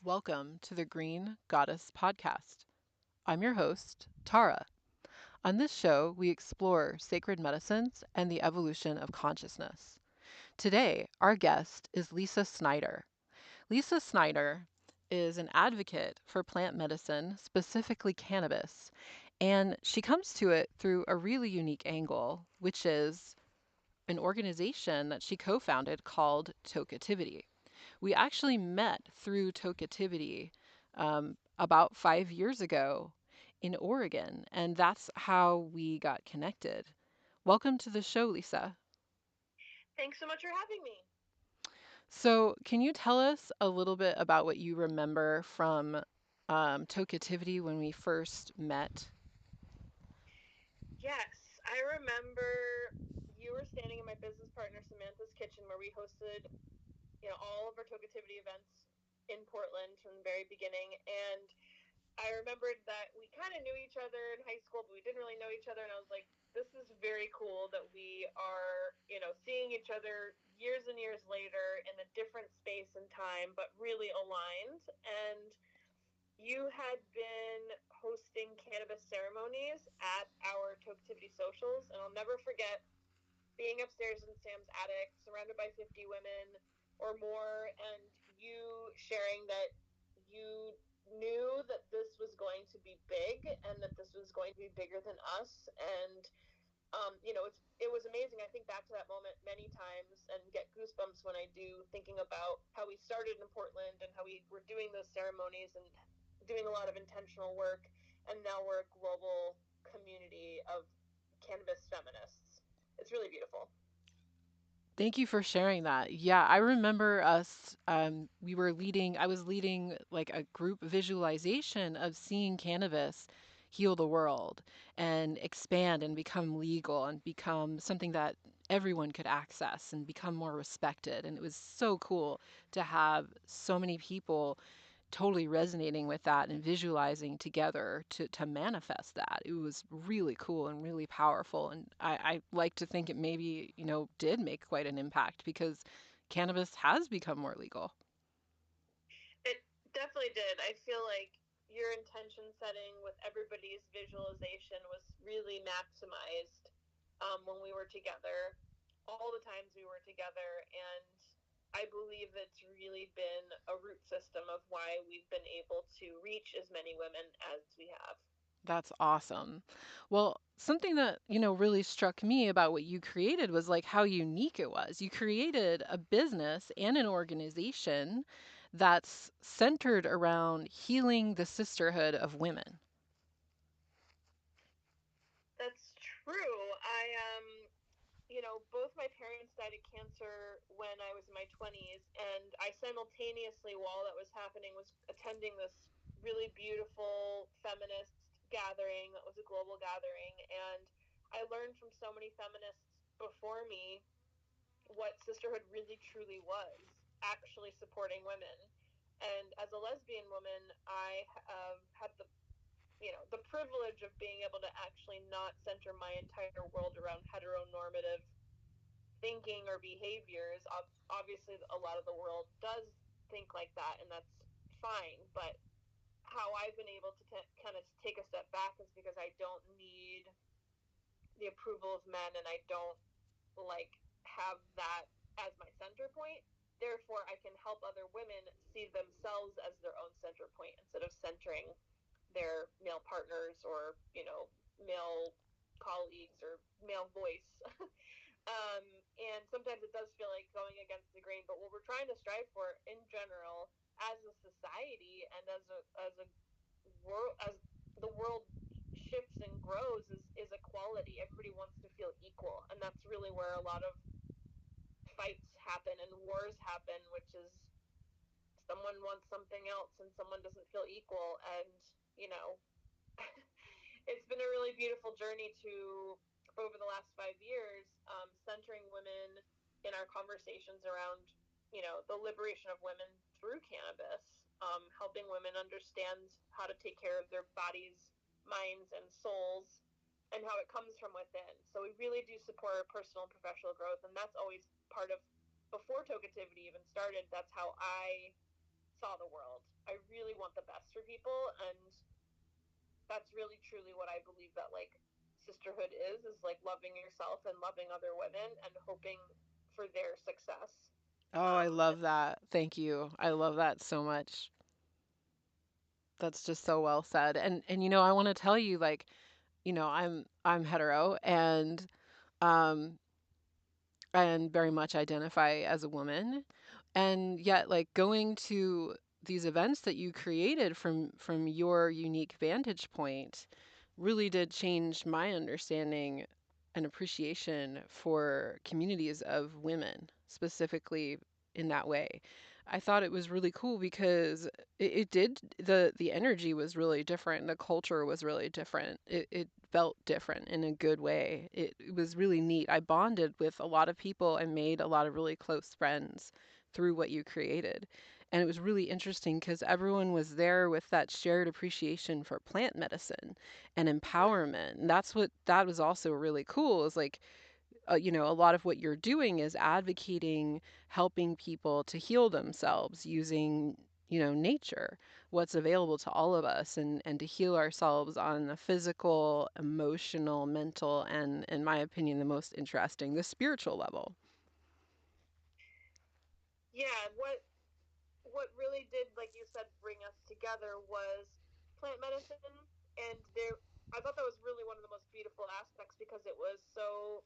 Welcome to the Green Goddess Podcast. I'm your host, Tara. On this show, we explore sacred medicines and the evolution of consciousness. Today, our guest is Lisa Snyder. Lisa Snyder is an advocate for plant medicine, specifically cannabis, and she comes to it through a really unique angle, which is an organization that she co founded called Tokeativity. We actually met through Tokeativity about 5 years ago in Oregon, and that's how we got connected. Welcome to the show, Lisa. Thanks so much for having me. So, can you tell us a little bit about what you remember from Tokeativity when we first met? Yes, I remember you were standing in my business partner Samantha's kitchen where we hosted, all of our Tokeativity events in Portland from the very beginning. And I remembered that we kind of knew each other in high school, but we didn't really know each other. And I was like, this is very cool that we are, seeing each other years and years later in a different space and time, but really aligned. And you had been hosting cannabis ceremonies at our Tokeativity socials, and I'll never forget being upstairs in Sam's attic, surrounded by 50 women or more, and you sharing that you knew that this was going to be big and that this was going to be bigger than us. And it was amazing. I think back to that moment many times and get goosebumps when I do, thinking about how we started in Portland and how we were doing those ceremonies and doing a lot of intentional work, and now we're a global community of cannabis feminists. It's really beautiful. Thank you for sharing that. Yeah, I remember us, I was leading like a group visualization of seeing cannabis heal the world and expand and become legal and become something that everyone could access and become more respected. And it was so cool to have so many people totally resonating with that and visualizing together to manifest that. It was really cool and really powerful. And I like to think it maybe, did make quite an impact because cannabis has become more legal. It definitely did. I feel like your intention setting with everybody's visualization was really maximized when we were together, all the times we were together. And I believe it's really been a root system of why we've been able to reach as many women as we have. That's awesome. Well, something that, really struck me about what you created was like how unique it was. You created a business and an organization that's centered around healing the sisterhood of women. That's true. Both my parents died of cancer when I was in my 20s, and I simultaneously, while that was happening, was attending this really beautiful feminist gathering that was a global gathering. And I learned from so many feminists before me what sisterhood really truly was, actually supporting women. And as a lesbian woman, I had the privilege of being able to actually not center my entire world around heteronormative thinking or behaviors. Obviously, a lot of the world does think like that, and that's fine. But how I've been able to kind of take a step back is because I don't need the approval of men, and I don't like have that as my center point. Therefore, I can help other women see themselves as their own center point instead of centering their male partners or male colleagues or male voice. And sometimes it does feel like going against the grain, but what we're trying to strive for in general as a society and as a world, as the world shifts and grows, is equality. Everybody wants to feel equal, and that's really where a lot of fights happen and wars happen, which is someone wants something else and someone doesn't feel equal. And you know it's been a really beautiful journey to, over the last 5 years, centering women in our conversations around, the liberation of women through cannabis, helping women understand how to take care of their bodies, minds, and souls, and how it comes from within. So we really do support personal and professional growth, and that's always part of, before Tokeativity even started, that's how I saw the world. I really want the best for people, and that's really truly what I believe that like sisterhood is like loving yourself and loving other women and hoping for their success. Oh, I And love that. Thank you. I love that so much. That's just so well said. And I want to tell you, like, I'm hetero, um and very much identify as a woman. And yet, like, going to these events that you created from your unique vantage point really did change my understanding and appreciation for communities of women, specifically in that way. I thought it was really cool because it did the energy was really different. The culture was really different. It felt different in a good way. It was really neat. I bonded with a lot of people and made a lot of really close friends through what you created. And it was really interesting because everyone was there with that shared appreciation for plant medicine and right. empowerment. And that's what that was also really cool is like, a lot of what you're doing is advocating, helping people to heal themselves using, nature, what's available to all of us, and to heal ourselves on the physical, emotional, mental, and, in my opinion, the most interesting, the spiritual level. Yeah, what really did, like you said, bring us together was plant medicine. And there, I thought that was really one of the most beautiful aspects because it was so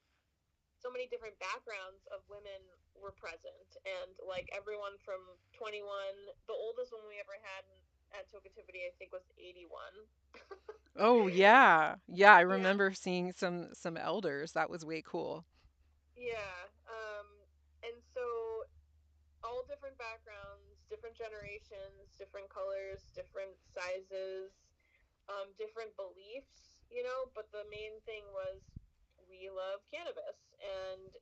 many different backgrounds of women were present, and like everyone from 21, the oldest one we ever had at Tokeativity I think was 81. Oh yeah. Yeah, I Yeah, remember seeing some elders. That was way cool. yeah. And so all different backgrounds, different generations, different colors, different sizes, different beliefs, but the main thing was we love cannabis. And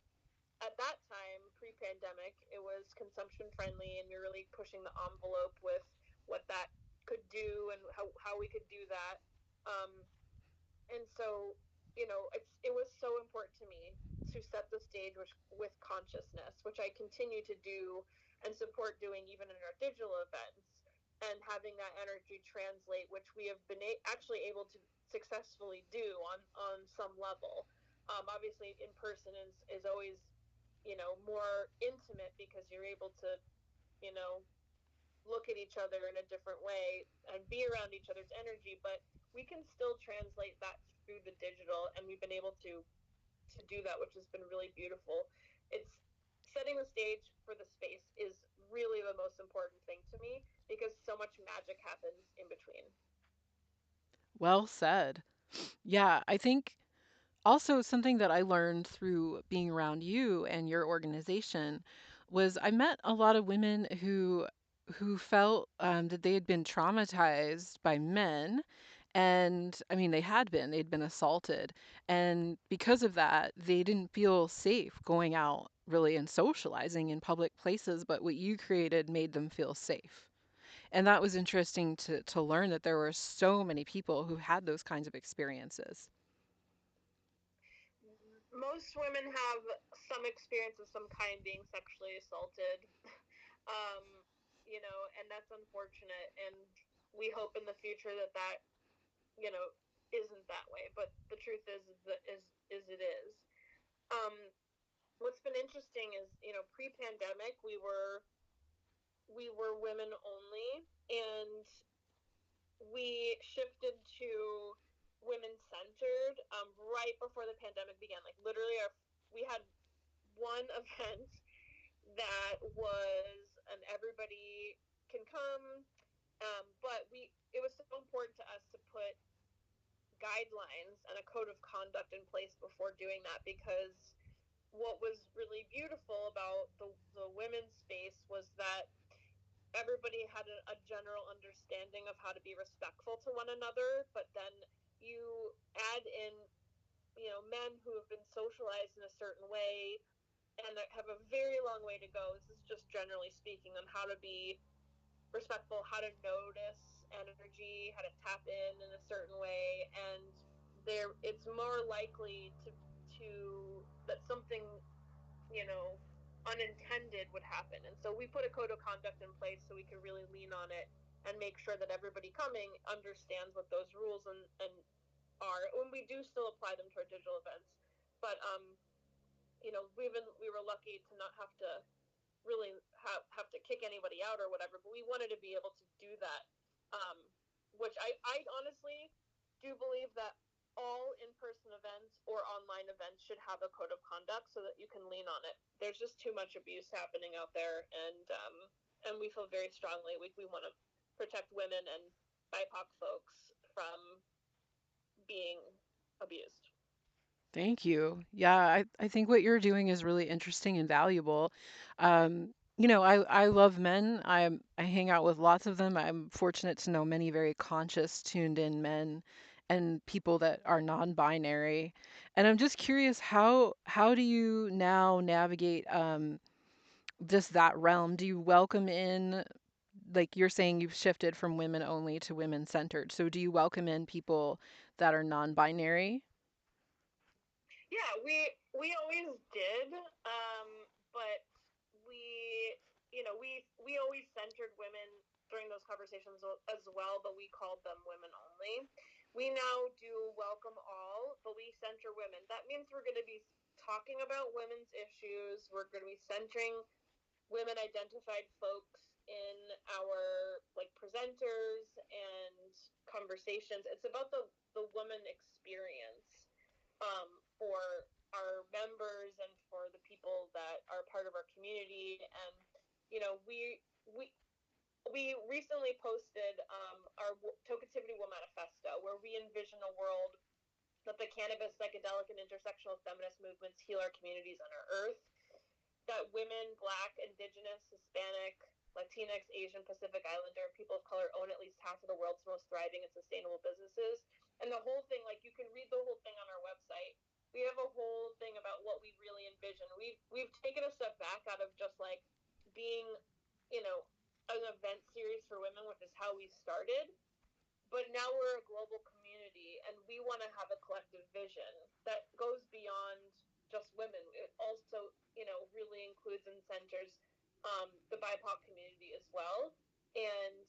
at that time, pre-pandemic, it was consumption friendly, and you're really pushing the envelope with what that could do and how we could do that. Um, and so, it was so important to me to set the stage with consciousness, which I continue to do and support doing even in our digital events, and having that energy translate, which we have been actually able to successfully do on some level. Obviously, in person is always more intimate because you're able to you know look at each other in a different way and be around each other's energy, but we can still translate that through the digital, and we've been able to do that, which has been really beautiful. It's setting the stage for the space is really the most important thing to me because so much magic happens in between. Well said. Yeah, I think also something that I learned through being around you and your organization was I met a lot of women who felt that they had been traumatized by men. And I mean, they'd been assaulted. And because of that, they didn't feel safe going out really and socializing in public places. But what you created made them feel safe. And that was interesting to learn that there were so many people who had those kinds of experiences. Most women have some experience of some kind being sexually assaulted. um, and that's unfortunate. And we hope in the future that you know isn't that way. But the truth is that is it is. Um, what's been interesting is pre-pandemic we were women only, and we shifted to women-centered right before the pandemic began. Like literally, we had one event that was an everybody can come, but we it was so important to us to put guidelines and a code of conduct in place before doing that, because what was really beautiful about the women's space was that everybody had a general understanding of how to be respectful to one another, but then you add in men who have been socialized in a certain way and that have a very long way to go. This is just generally speaking on how to be respectful, how to notice energy, how to tap in a certain way, and there it's more likely to that something you know unintended would happen. And so we put a code of conduct in place so we can really lean on it and make sure that everybody coming understands what those rules and are. When we do still apply them to our digital events, but we were lucky to not have to really have to kick anybody out or whatever, but we wanted to be able to do that, um, which I honestly do believe that all in-person events or online events should have a code of conduct so that you can lean on it. There's just too much abuse happening out there, and we feel very strongly we want to protect women and BIPOC folks from being abused. Thank you. Yeah, I think what you're doing is really interesting and valuable. I love men. I hang out with lots of them. I'm fortunate to know many very conscious, tuned in men and people that are non-binary. And I'm just curious, how do you now navigate just that realm? Do you welcome in, like you're saying, you've shifted from women only to women centered. So do you welcome in people that are non-binary? Yeah, we always did, but we we always centered women during those conversations as well, but we called them women only. We now do welcome all, but we center women. That means we're going to be talking about women's issues. We're going to be centering women identified folks in our like presenters and conversations. It's about the woman experience, for our members and for the people that are part of our community. And you know we we recently posted our Tokeativity Manifesto, where we envision a world that the cannabis, psychedelic, and intersectional feminist movements heal our communities on our earth, that women, Black, Indigenous, Hispanic, Latinx, Asian, Pacific Islander, and people of color own at least half of the world's most thriving and sustainable businesses. And the whole thing, like, you can read the whole thing on our website. We have a whole thing about what we really envision. We've taken a step back out of just like being, you know, an event series for women, which is how we started, but now we're a global community and we want to have a collective vision that goes beyond just women. It also, really includes and centers the BIPOC community as well. And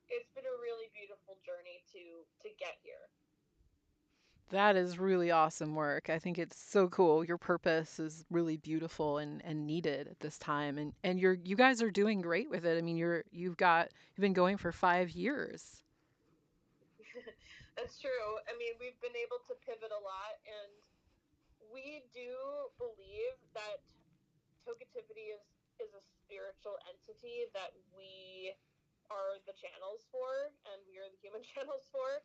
it's been a really beautiful journey to get here. That is really awesome work. I think it's so cool. Your purpose is really beautiful and needed at this time. And you guys are doing great with it. I mean, you've been going for 5 years. That's true. I mean, we've been able to pivot a lot, and we do believe that Tokeativity is a spiritual entity that we are the channels for, and we are the human channels for,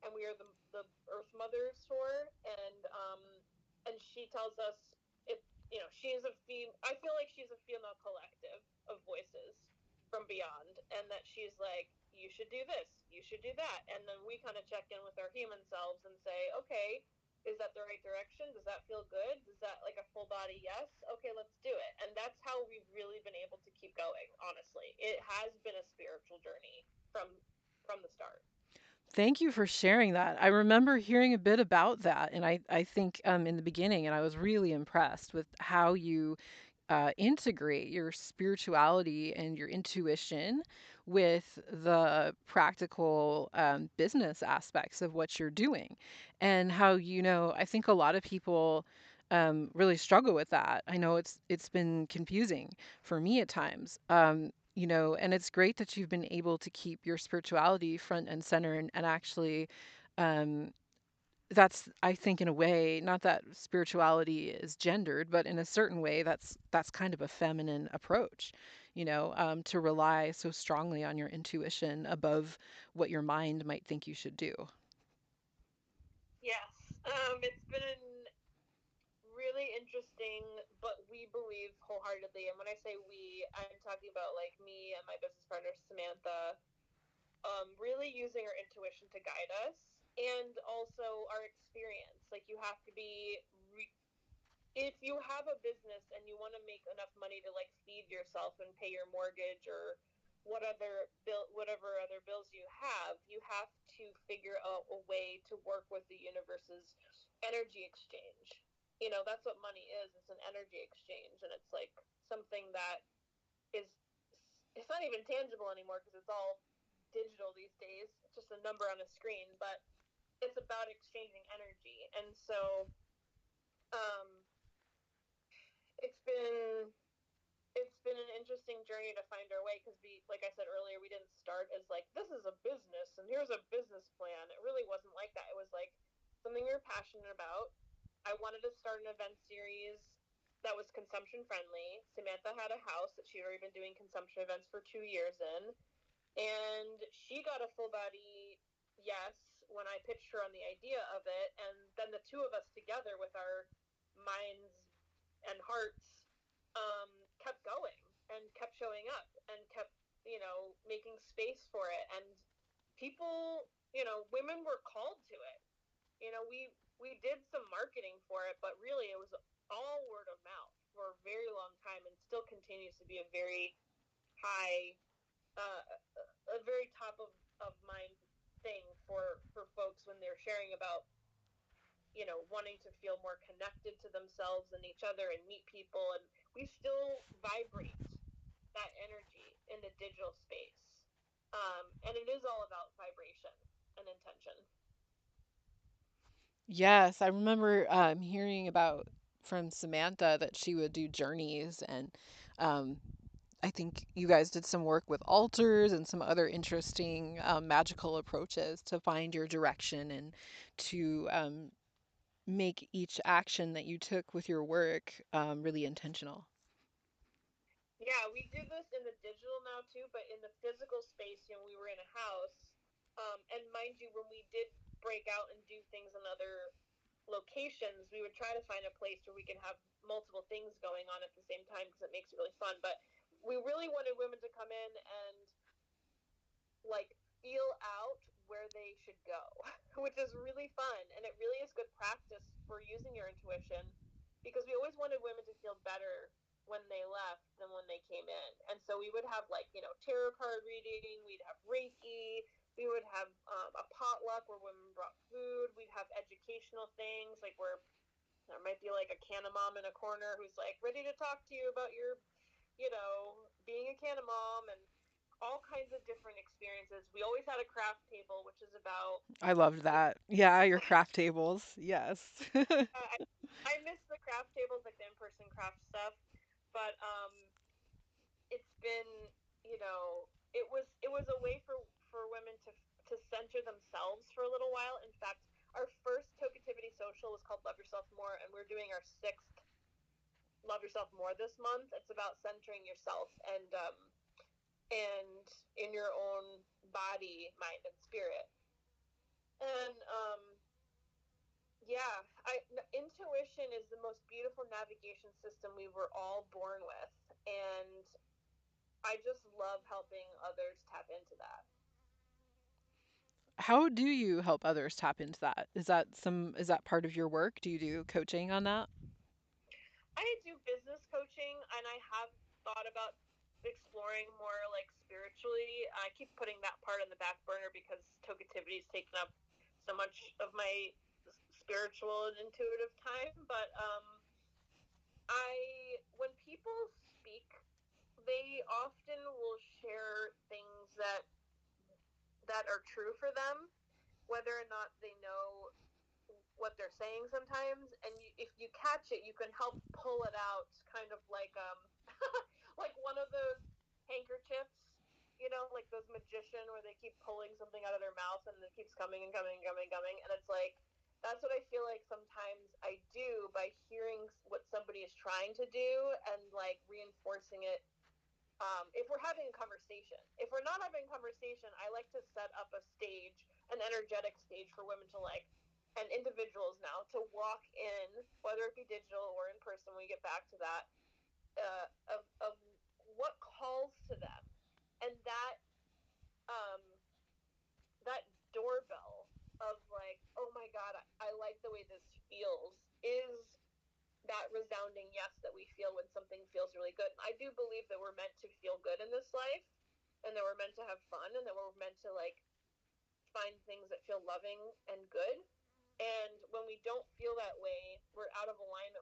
and we are the Earth Mothers for, and she tells us, if she is a I feel like she's a female collective of voices from beyond, and that she's like, you should do this, you should do that, and then we kind of check in with our human selves and say, okay, is that the right direction? Does that feel good? Does that like a full body yes? Okay, let's do it. And that's how we've really been able to keep going, honestly. It has been a spiritual journey from the start. Thank you for sharing that. I remember hearing a bit about that, and I think in the beginning, and I was really impressed with how you integrate your spirituality and your intuition with the practical business aspects of what you're doing, and how I think a lot of people really struggle with that. I know it's been confusing for me at times. And it's great that you've been able to keep your spirituality front and center and actually um, that's I think in a way, not that spirituality is gendered, but in a certain way that's kind of a feminine approach, to rely so strongly on your intuition above what your mind might think you should do. Yes. It's been really interesting, but we believe wholeheartedly. And when I say we, I'm talking about like me and my business partner, Samantha, really using our intuition to guide us, and also our experience. Like, you have to be if you have a business and you want to make enough money to like feed yourself and pay your mortgage or whatever other bills you have to figure out a way to work with the universe's energy exchange. That's what money is. It's an energy exchange, and it's like something that is, it's not even tangible anymore because it's all digital these days. It's just a number on a screen, but it's about exchanging energy. And so um, it's been it's been an interesting journey to find our way, because we, like I said earlier, we didn't start as like, this is a business and here's a business plan. It really wasn't like that. It was like something we were passionate about. I wanted to start an event series that was consumption friendly. Samantha had a house that she'd already been doing consumption events for 2 years in, and she got a full body yes when I pitched her on the idea of it. And then the two of us together with our minds and hearts kept going and kept showing up and kept, making space for it. And people, women were called to it. We did some marketing for it, but really it was all word of mouth for a very long time, and still continues to be a very high, uh, a very top of mind thing for folks when they're sharing about, wanting to feel more connected to themselves and each other and meet people. And we still vibrate that energy in the digital space. And it is all about vibration and intention. Yes, I remember hearing about from Samantha that she would do journeys, and um, I think you guys did some work with altars and some other interesting magical approaches to find your direction and to make each action that you took with your work really intentional. Yeah, we do this in the digital now too, but in the physical space, we were in a house. And mind you, when we did break out and do things in other locations, we would try to find a place where we can have multiple things going on at the same time, because it makes it really fun. But we really wanted women to come in and like feel out where they should go, which is really fun. And it really is good practice for using your intuition, because we always wanted women to feel better when they left than when they came in. And so we would have, like, tarot card reading, we'd have Reiki, we would have a potluck where women brought food, we'd have educational things, like where there might be like a canna mom in a corner who's like ready to talk to you about your, being a canna mom, and all kinds of different experiences. We always had a craft table, which is about, I loved you know, that. Yeah, your craft tables. Yes. I miss the craft tables, like the in-person craft stuff. But it's been, it was a way for women to center themselves for a little while. In fact, our first Tokeativity social was called Love Yourself More, and we're doing our sixth Love Yourself More this month. It's about centering yourself, and in your own body, mind, and spirit. And yeah, intuition is the most beautiful navigation system we were all born with, and I just love helping others tap into that. How do you help others tap into that? Is that part of your work? Do you do coaching on that? I do business coaching, and I have thought about exploring more like spiritually. I keep putting that part on the back burner because Tokeativity has taken up so much of my spiritual and intuitive time. But when people speak, they often will share things that are true for them, whether or not they know what they're saying sometimes. And if you catch it, you can help pull it out, kind of like like one of those handkerchiefs, like those magician where they keep pulling something out of their mouth and it keeps coming and coming and coming and coming. And it's like, that's what I feel like sometimes I do by hearing what somebody is trying to do, and like reinforcing it. If we're having a conversation, if we're not having a conversation, I like to set up a stage, an energetic stage for women to like, and individuals now to walk in, whether it be digital or in person when we get back to that, of what calls to them. And um, that doorbell of like, oh my God, I like the way this feels, is that resounding yes that we feel when something feels really good. I do believe that we're meant to feel good in this life, and that we're meant to have fun, and that we're meant to like find things that feel loving and good. And when we don't feel that way, we're out of alignment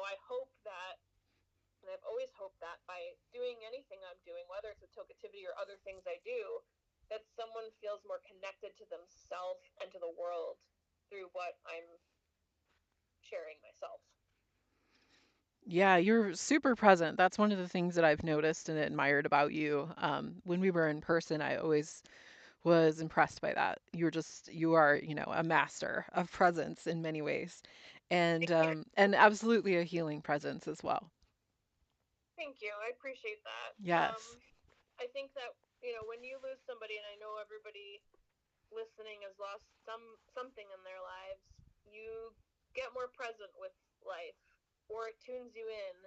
I hope that, and I've always hoped that by doing anything I'm doing, whether it's with Tokeativity or other things I do, that someone feels more connected to themselves and to the world through what I'm sharing myself. Yeah, you're super present. That's one of the things that I've noticed and admired about you. When we were in person, I always was impressed by that. You are, a master of presence in many ways, and absolutely a healing presence as well. Thank you. I appreciate that. Yes. I think that, when you lose somebody, and I know everybody listening has lost something in their lives, you get more present with life, or it tunes you in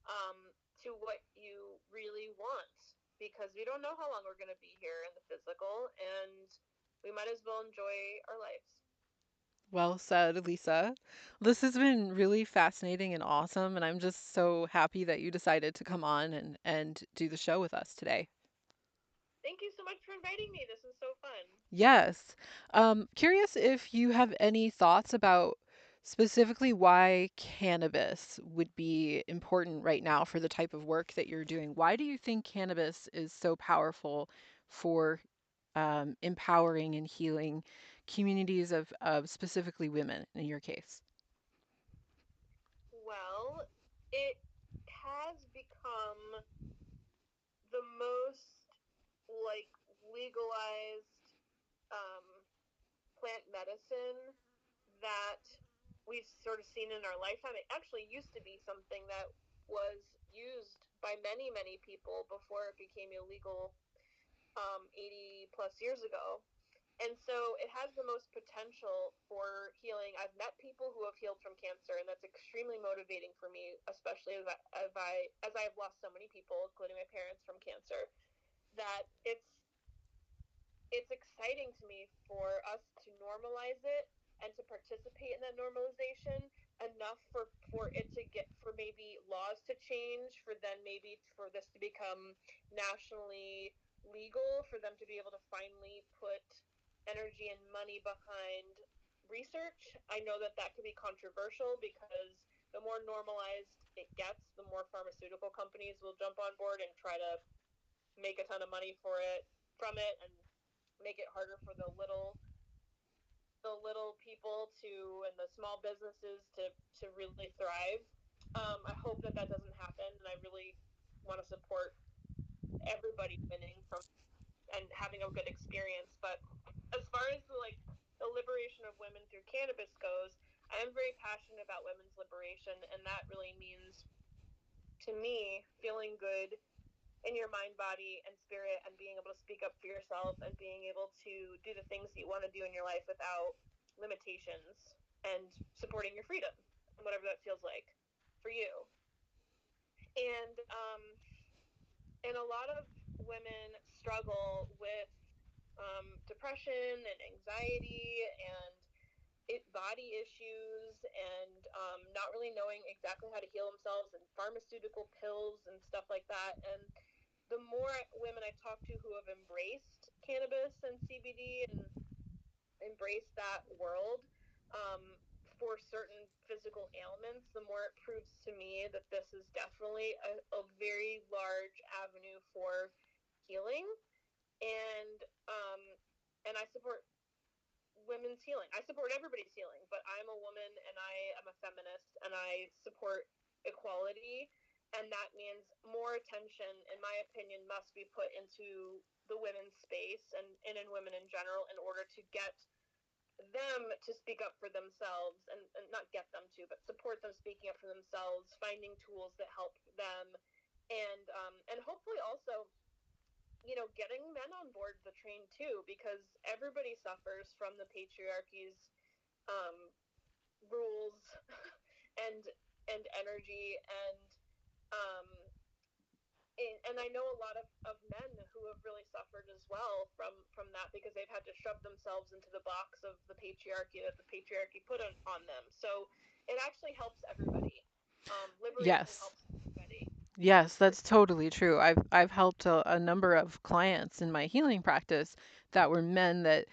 um, to what you really want, because we don't know how long we're going to be here in the physical, and we might as well enjoy our lives. Well said, Lisa. This has been really fascinating and awesome, and I'm just so happy that you decided to come on and do the show with us today. Thank you so much for inviting me. This is so fun. Yes. Curious if you have any thoughts about specifically why cannabis would be important right now for the type of work that you're doing. Why do you think cannabis is so powerful for empowering and healing communities of specifically women in your case? Well, it has become the most like legalized um, plant medicine that we've sort of seen in our lifetime. It actually used to be something that was used by many, many people before it became illegal 80 plus years ago. And so it has the most potential for healing. I've met people who have healed from cancer, and that's extremely motivating for me, especially as I have lost so many people, including my parents, from cancer. That it's exciting to me for us to normalize it and to participate in that normalization enough for it to get, for maybe laws to change, for then maybe for this to become nationally legal, for them to be able to finally put energy and money behind research. I know that that could be controversial, because the more normalized it gets, the more pharmaceutical companies will jump on board and try to make a ton of money for it from it, and make it harder for the little people to, and the small businesses to really thrive. I hope that that doesn't happen, and I really want to support everybody winning from and having a good experience. But as far as the liberation of women through cannabis goes, I am very passionate about women's liberation, and that really means, to me, feeling good in your mind, body, and spirit, and being able to speak up for yourself, and being able to do the things that you want to do in your life without limitations, and supporting your freedom, whatever that feels like for you. And a lot of women struggle with depression and anxiety and body issues, and not really knowing exactly how to heal themselves, and pharmaceutical pills and stuff like that. And the more women I talk to who have embraced cannabis and CBD and embraced that world, um, for certain physical ailments, the more it proves to me that this is definitely a very large avenue for healing. And um, and I support women's healing. I support everybody's healing, but I'm a woman and I am a feminist, and I support equality. And that means more attention, in my opinion, must be put into the women's space, and in women in general, in order to get them to speak up for themselves, and not get them to, but support them speaking up for themselves, finding tools that help them, and hopefully also, getting men on board the train too, because everybody suffers from the patriarchy's um, rules and energy, um, and I know a lot of men who have really suffered as well from that, because they've had to shove themselves into the box of the patriarchy that the patriarchy put on them. So it actually helps everybody. Liberation Yes. helps everybody. Yes, that's totally true. I've helped a number of clients in my healing practice that were men that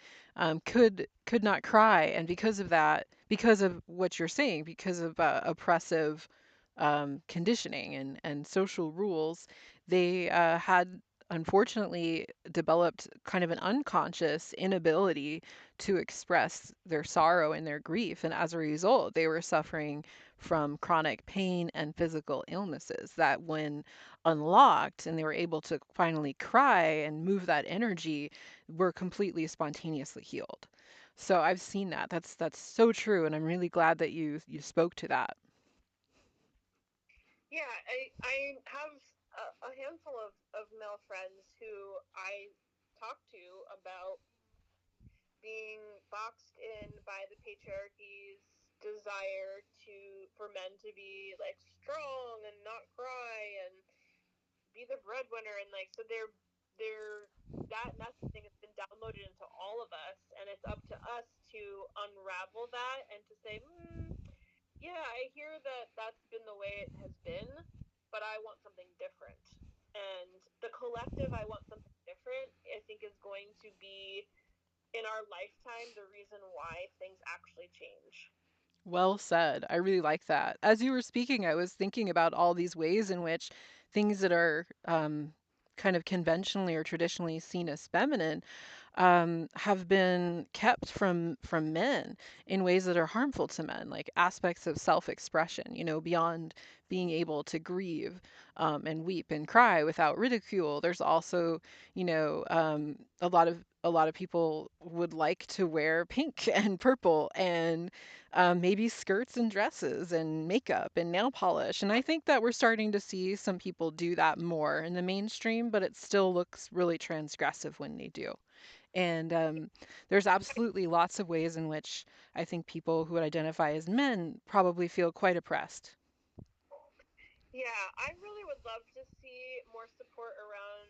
could not cry, and because of that, because of what you're saying, because of oppressive conditioning and social rules, they had unfortunately developed kind of an unconscious inability to express their sorrow and their grief. And as a result, they were suffering from chronic pain and physical illnesses that, when unlocked and they were able to finally cry and move that energy, were completely spontaneously healed. So I've seen that. That's so true, and I'm really glad that you spoke to that. Yeah, I have a handful of male friends who I talk to about being boxed in by the patriarchy's desire to for men to be like strong and not cry and be the breadwinner, and like so they're that messaging has been downloaded into all of us, and it's up to us to unravel that and to say, yeah, I hear that that's been the way it has been, but I want something different. And the collective I want something different, I think, is going to be in our lifetime the reason why things actually change. Well said. I really like that. As you were speaking, I was thinking about all these ways in which things that are kind of conventionally or traditionally seen as feminine have been kept from men in ways that are harmful to men, like aspects of self-expression, beyond being able to grieve and weep and cry without ridicule. There's also, a lot of people would like to wear pink and purple and maybe skirts and dresses and makeup and nail polish. And I think that we're starting to see some people do that more in the mainstream, but it still looks really transgressive when they do. And there's absolutely lots of ways in which I think people who would identify as men probably feel quite oppressed. Yeah, I really would love to see more support around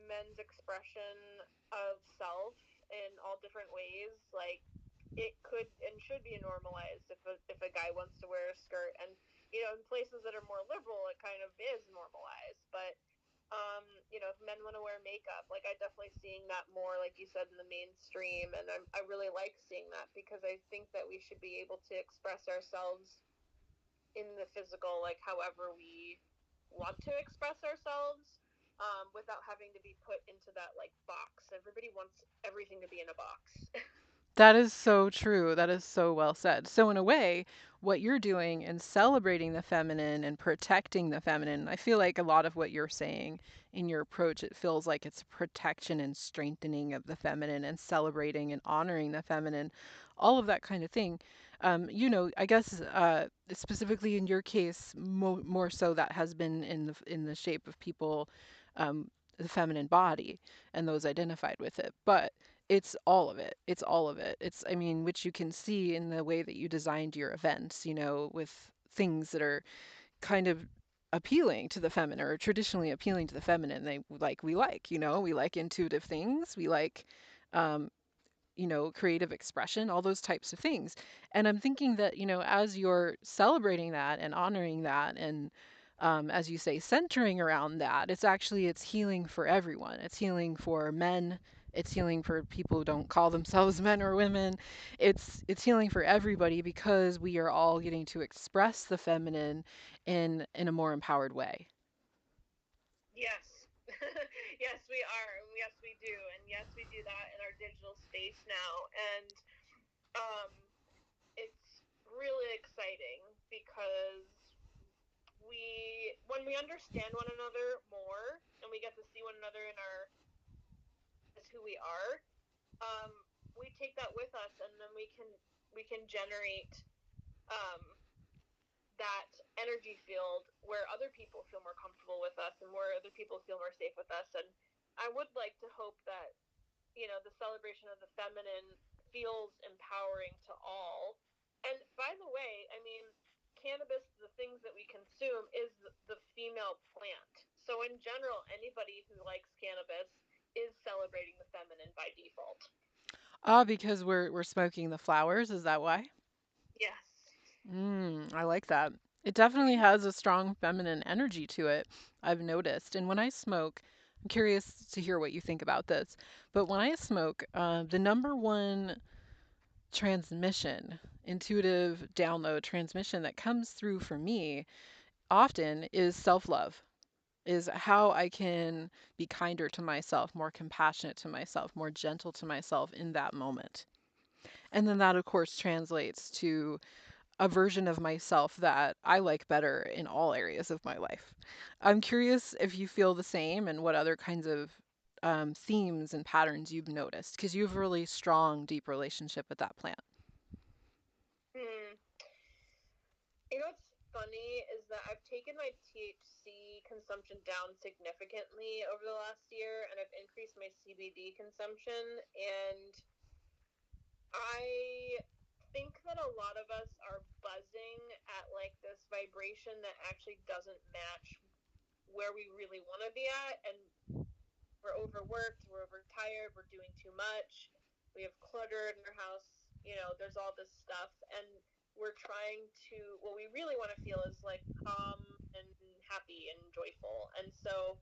men's expression of self in all different ways. Like it could and should be normalized if a guy wants to wear a skirt, and in places that are more liberal it kind of is normalized, but if men want to wear makeup, like I definitely seeing that more, like you said, in the mainstream, and I really like seeing that because I think that we should be able to express ourselves in the physical, like however we want to express ourselves, without having to be put into that like box. Everybody wants everything to be in a box. That is so true. That is so well said. So, in a way, what you're doing in celebrating the feminine and protecting the feminine, I feel like a lot of what you're saying in your approach, it feels like it's protection and strengthening of the feminine and celebrating and honoring the feminine, all of that kind of thing. I guess specifically in your case, more so that has been in the shape of people, the feminine body and those identified with it. But it's all of it. It's all of it. It's, I mean, which you can see in the way that you designed your events, with things that are kind of appealing to the feminine or traditionally appealing to the feminine. We like intuitive things. We like, um, creative expression, all those types of things. And I'm thinking that, as you're celebrating that and honoring that and as you say, centering around that, it's healing for everyone. It's healing for men. It's healing for people who don't call themselves men or women. It's healing for everybody because we are all getting to express the feminine in a more empowered way. Yes. Yes, we are. And yes, we do. And yes, we do that in our digital space now. And um, it's really exciting because when we understand one another more and we get to see one another in our as who we are, um, we take that with us, and then we can generate um, that energy field where other people feel more comfortable with us and where other people feel more safe with us. And I would like to hope that the celebration of the feminine feels empowering to all. And by the way, I mean, cannabis, the things that we consume, is the female plant. So in general, anybody who likes cannabis is celebrating the feminine by default. Ah, because we're smoking the flowers, is that why? Yes. I like that. It definitely has a strong feminine energy to it, I've noticed. And when I smoke, I'm curious to hear what you think about this, but when I smoke, the number one transmission, intuitive download transmission that comes through for me often is self-love, is how I can be kinder to myself, more compassionate to myself, more gentle to myself in that moment. And then that, of course, translates to a version of myself that I like better in all areas of my life. I'm curious if you feel the same and what other kinds of themes and patterns you've noticed, because you have a really strong, deep relationship with that plant. Hmm. You know what's funny is that I've taken my THC consumption down significantly over the last year, and I've increased my CBD consumption. And I think that a lot of us are buzzing at like this vibration that actually doesn't match where we really want to be at. And we're overworked, we're overtired, we're doing too much, we have clutter in our house, there's all this stuff. And we're trying to, what we really want to feel is like calm and happy and joyful. And so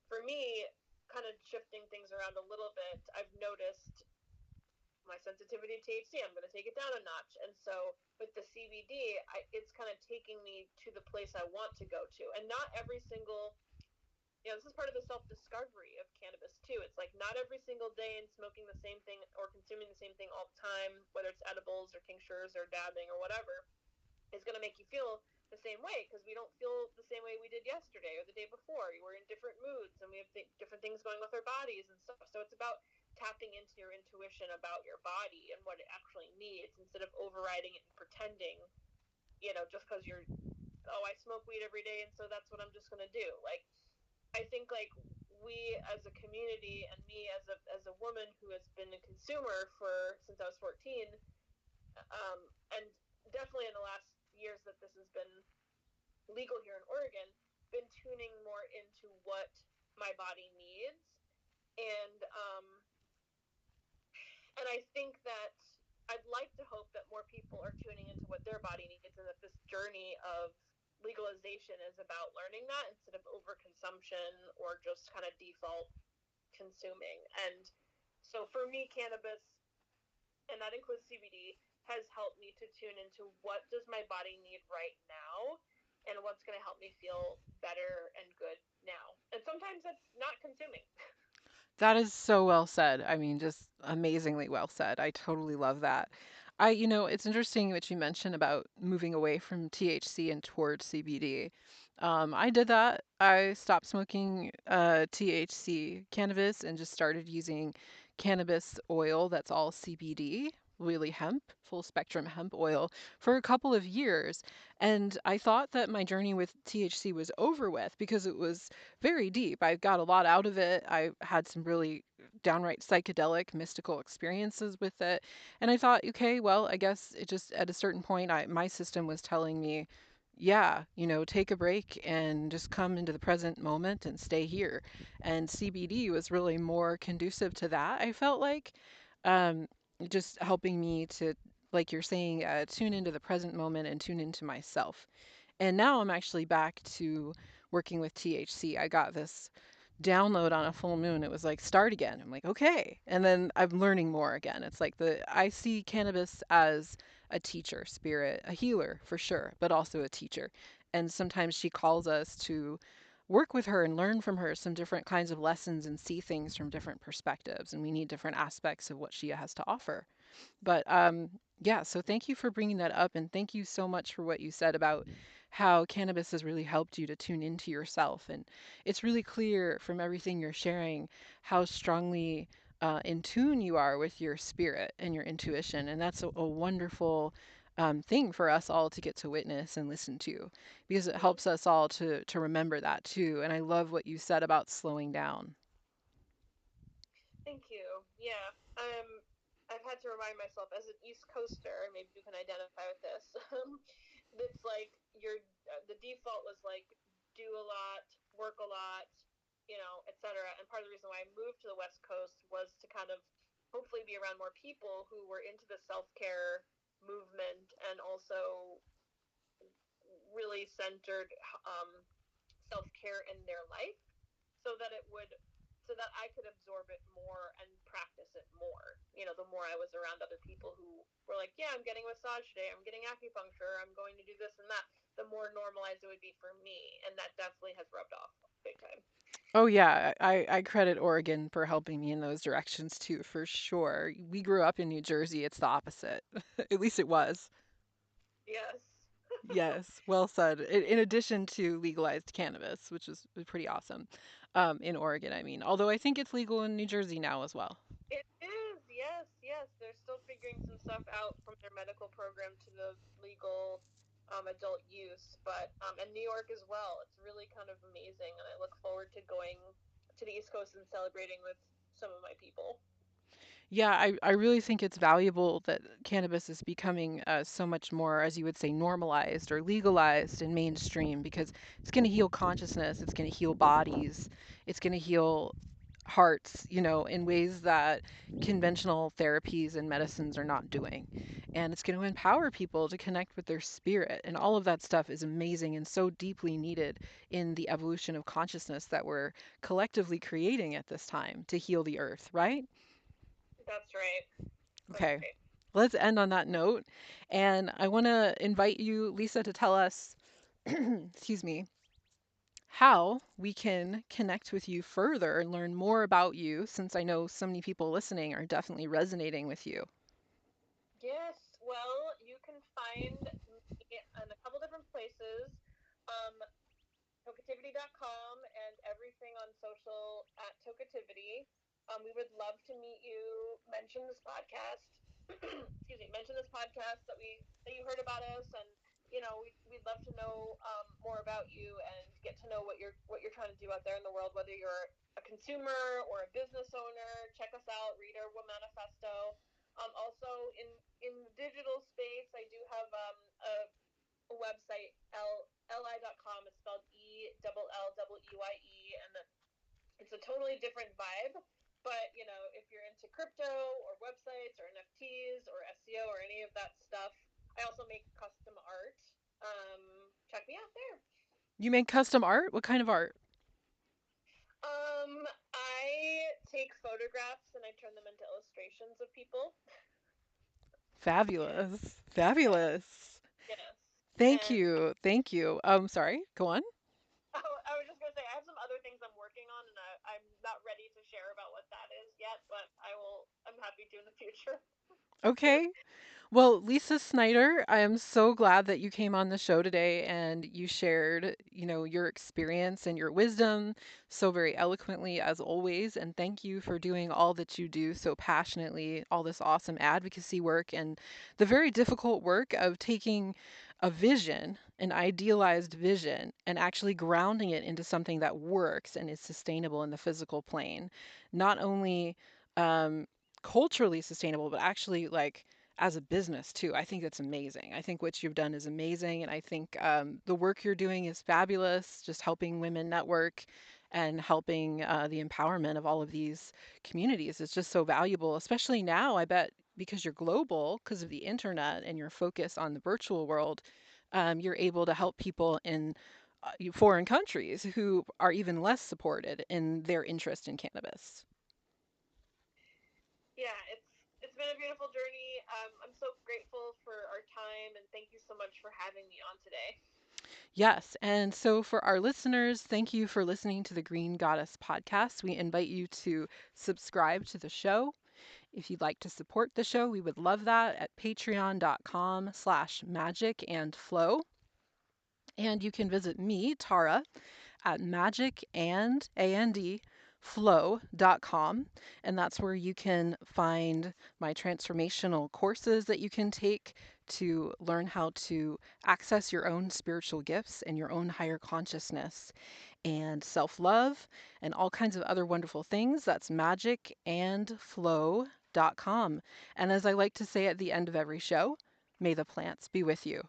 for me, kind of shifting things around a little bit, I've noticed my sensitivity to THC. I'm going to take it down a notch. And so with the CBD, it's kind of taking me to the place I want to go to. And not every single, this is part of the self discovery of cannabis too. It's like not every single day and smoking the same thing or consuming the same thing all the time, whether it's edibles or tinctures or dabbing or whatever, is going to make you feel the same way, because we don't feel the same way we did yesterday or the day before. We're in different moods and we have different things going with our bodies and stuff. So it's about tapping into your intuition about your body and what it actually needs, instead of overriding it and pretending, just because you're, oh, I smoke weed every day and so that's what I'm just going to do. Like, I think like we as a community, and me as a woman who has been a consumer for since I was 14, and definitely in the last years that this has been legal here in Oregon, been tuning more into what my body needs. And um and I think that I'd like to hope that more people are tuning into what their body needs, and that this journey of legalization is about learning that, instead of overconsumption or just kind of default consuming. And so for me, cannabis, and that includes CBD, has helped me to tune into what does my body need right now, and what's going to help me feel better and good now. And sometimes that's not consuming. That is so well said. I mean, just amazingly well said. I totally love that. It's interesting what you mentioned about moving away from THC and towards CBD. I did that. I stopped smoking THC cannabis and just started using cannabis oil that's all CBD, really hemp, full spectrum hemp oil, for a couple of years. And I thought that my journey with THC was over with because it was very deep. I got a lot out of it. I had some really downright psychedelic, mystical experiences with it. And I thought, okay, well, I guess it just at a certain point, my system was telling me, yeah, take a break and just come into the present moment and stay here. And CBD was really more conducive to that. I felt like um, just helping me to, like you're saying, tune into the present moment and tune into myself. And now I'm actually back to working with THC. I got this download on a full moon. It was like, start again. I'm like, okay. And then I'm learning more again. It's like I see cannabis as a teacher spirit, a healer for sure, but also a teacher. And sometimes she calls us to work with her and learn from her some different kinds of lessons and see things from different perspectives. And we need different aspects of what she has to offer. But yeah, so thank you for bringing that up, and thank you so much for what you said about how cannabis has really helped you to tune into yourself. And it's really clear from everything you're sharing how strongly in tune you are with your spirit and your intuition. And that's a wonderful thing for us all to get to witness and listen to, because it Mm-hmm. helps us all to remember that too. And I love what you said about slowing down. Thank you. Yeah. I've had to remind myself as an East Coaster, maybe you can identify with this. It's like the default was like do a lot, work a lot, etc. And part of the reason why I moved to the West Coast was to kind of hopefully be around more people who were into the self care movement, and also really centered um, self care in their life, so that it would so that I could absorb it more and practice it more. The more I was around other people who were like, yeah, I'm getting a massage today, I'm getting acupuncture, I'm going to do this and that. the more normalized it would be for me, and that definitely has rubbed off big time. Oh yeah, I credit Oregon for helping me in those directions too, for sure. We grew up in New Jersey, it's the opposite. At least it was. Yes. Yes, well said. In addition to legalized cannabis, which is pretty awesome, in Oregon, I mean. Although I think it's legal in New Jersey now as well. It is, yes, yes. They're still figuring some stuff out from their medical program to the legal adult use, but and New York as well. It's really kind of amazing, and I look forward to going to the East Coast and celebrating with some of my people. Yeah, I really think it's valuable that cannabis is becoming so much more, as you would say, normalized or legalized and mainstream because it's going to heal consciousness, it's going to heal bodies, it's going to heal hearts, in ways that conventional therapies and medicines are not doing. And it's going to empower people to connect with their spirit. And all of that stuff is amazing and so deeply needed in the evolution of consciousness that we're collectively creating at this time to heal the earth, right? That's right. That's Okay, right. let's end on that note. And I want to invite you, Lisa, to tell us, excuse me, how we can connect with you further and learn more about you, since I know so many people listening are definitely resonating with you. Yes. Well, you can find me in a couple different places. Um, Tokeativity.com and everything on social at Tokeativity. We would love to meet you. Mention this podcast. Excuse me. Mention this podcast that you heard about us, and we'd love to know more about you and get to know what you're trying to do out there in the world. Whether you're a consumer or a business owner, check us out. Read our manifesto. Also in the digital space, I do have a website, li.com. It's spelled ELLEYE, and it's a totally different vibe. But if you're into crypto or websites or NFTs or SEO or any of that stuff, I also make custom art. Check me out there. You make custom art? What kind of art? I take photographs and I turn them into illustrations of people. Fabulous. Yes, Fabulous. yes. Thank And you. Thank you. Sorry, go on. I was just gonna say I have some other things I'm working on, and I'm not ready to share about what that is yet, but I will. I'm happy to in the future. Okay. Well, Lisa Snyder, I am so glad that you came on the show today and you shared, your experience and your wisdom so very eloquently as always. And thank you for doing all that you do so passionately, all this awesome advocacy work and the very difficult work of taking a vision, an idealized vision, and actually grounding it into something that works and is sustainable in the physical plane. Not only um, culturally sustainable, but actually like as a business too. I think that's amazing. I think what you've done is amazing, and I think the work you're doing is fabulous. Just helping women network and helping the empowerment of all of these communities is just so valuable, especially now. I bet because you're global, because of the internet and your focus on the virtual world, you're able to help people in foreign countries who are even less supported in their interest in cannabis. Yeah, it's been a beautiful journey. I'm so grateful for our time, and thank you so much for having me on today. Yes. And so for our listeners, thank you for listening to the Green Goddess podcast. We invite you to subscribe to the show. If you'd like to support the show, we would love that at patreon.com/magic and flow. And you can visit me, Tara, at magicandandflow.com. And that's where you can find my transformational courses that you can take to learn how to access your own spiritual gifts and your own higher consciousness and self love and all kinds of other wonderful things. That's magicandflow.com. And as I like to say at the end of every show, may the plants be with you.